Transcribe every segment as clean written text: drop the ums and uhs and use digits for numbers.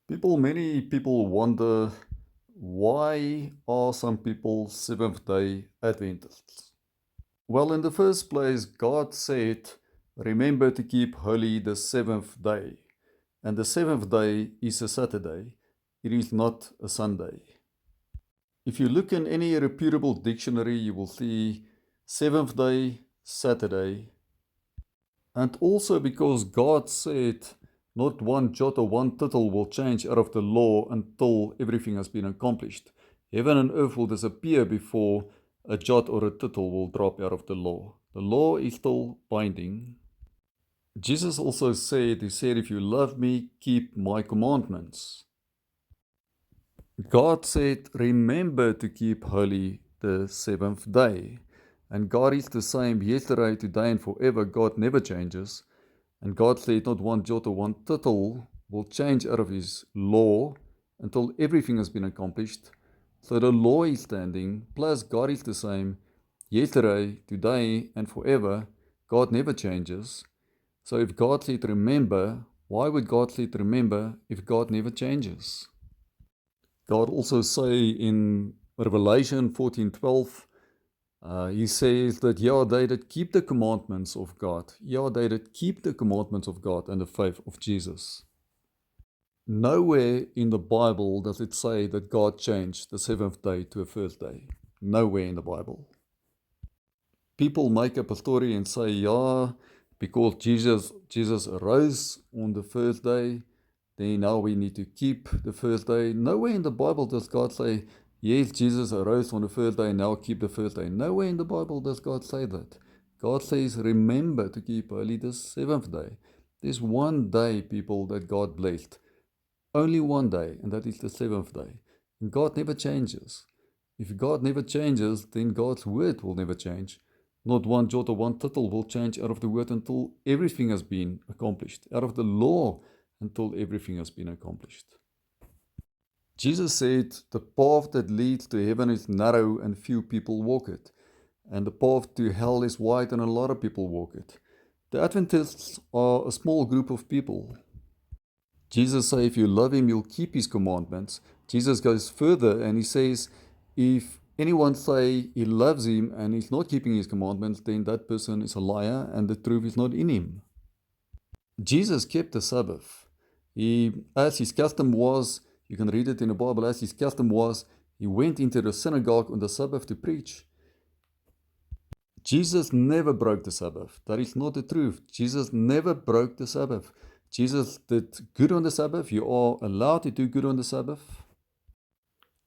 Many people wonder, why are some people Seventh Day Adventists? Well, in the first place, God said, remember to keep holy the seventh day. And the seventh day is a Saturday, it is not a Sunday. If you look in any reputable dictionary, you will see seventh day, Saturday. And also because God said, not one jot or one tittle will change out of the law until everything has been accomplished. Heaven and earth will disappear before a jot or a tittle will drop out of the law. The law is still binding. Jesus also said, He said, if you love me, keep my commandments. God said, remember to keep holy the seventh day. And God is the same yesterday, today, and forever. God never changes. And God said, not one jot or one tittle will change out of His law until everything has been accomplished. So the law is standing, plus God is the same yesterday, today, and forever. God never changes. So if God said remember, why would God say remember if God never changes? God also say in Revelation 14:12, He says that, they that keep the commandments of God, they that keep the commandments of God and the faith of Jesus. Nowhere in the Bible does it say that God changed the seventh day to a first day. Nowhere in the Bible. People make up a story and say, because Jesus arose on the first day, then now we need to keep the first day. Nowhere in the Bible does God say, yes, Jesus arose on the first day, now keep the first day. Nowhere in the Bible does God say that. God says, remember to keep holy the seventh day. There's one day, people, that God blessed. Only one day, and that is the seventh day. And God never changes. If God never changes, then God's word will never change. Not one jot or one tittle will change out of the word until everything has been accomplished. Out of the law until everything has been accomplished. Jesus said, the path that leads to heaven is narrow and few people walk it. And the path to hell is wide and a lot of people walk it. The Adventists are a small group of people. Jesus says, if you love Him, you'll keep His commandments. Jesus goes further and He says, if anyone say he loves Him and he's not keeping His commandments, then that person is a liar and the truth is not in him. Jesus kept the Sabbath. As His custom was, you can read it in the Bible, as His custom was, He went into the synagogue on the Sabbath to preach. Jesus never broke the Sabbath. That is not the truth. Jesus never broke the Sabbath. Jesus did good on the Sabbath. You are allowed to do good on the Sabbath.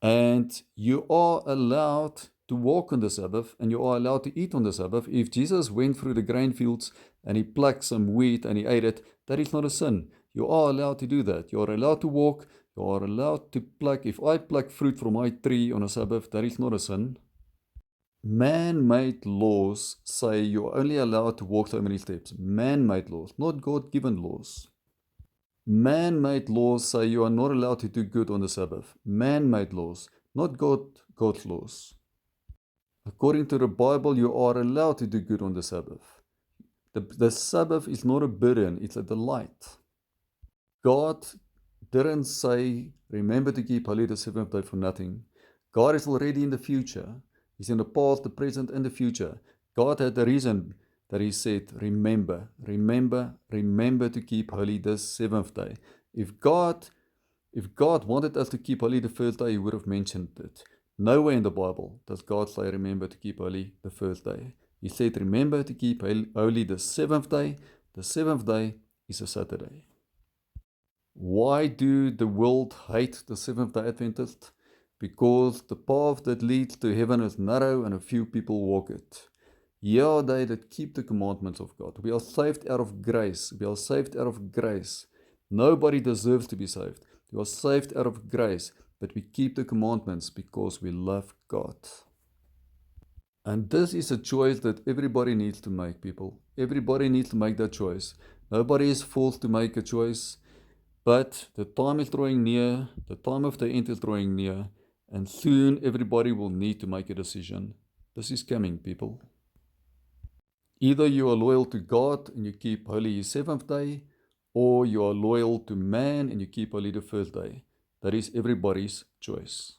And you are allowed to walk on the Sabbath, and you are allowed to eat on the Sabbath. If Jesus went through the grain fields and He plucked some wheat and He ate it, that is not a sin. You are allowed to do that. You are allowed to walk. You are allowed to pluck. If I pluck fruit from my tree on a Sabbath, that is not a sin. Man-made laws say you're only allowed to walk so many steps. Man-made laws, not God-given laws. Man-made laws say you are not allowed to do good on the Sabbath. Man-made laws, not God's laws. According to the Bible, you are allowed to do good on the Sabbath. The Sabbath is not a burden, it's a delight. God didn't say, remember to keep holy the seventh day for nothing. God is already in the future. He's in the past, the present, and the future. God had a reason that He said, remember to keep holy the seventh day. If God wanted us to keep holy the first day, He would have mentioned it. Nowhere in the Bible does God say, remember to keep holy the first day. He said, remember to keep holy the seventh day. The seventh day is a Saturday. Why do the world hate the Seventh Day Adventist? Because the path that leads to heaven is narrow and a few people walk it. They that keep the commandments of God. We are saved out of grace. We are saved out of grace. Nobody deserves to be saved. We are saved out of grace, but we keep the commandments because we love God. And this is a choice that everybody needs to make, people. Everybody needs to make that choice. Nobody is forced to make a choice. But the time is drawing near, the time of the end is drawing near, and soon everybody will need to make a decision. This is coming, people. Either you are loyal to God and you keep holy His seventh day, or you are loyal to man and you keep only the first day. That is everybody's choice.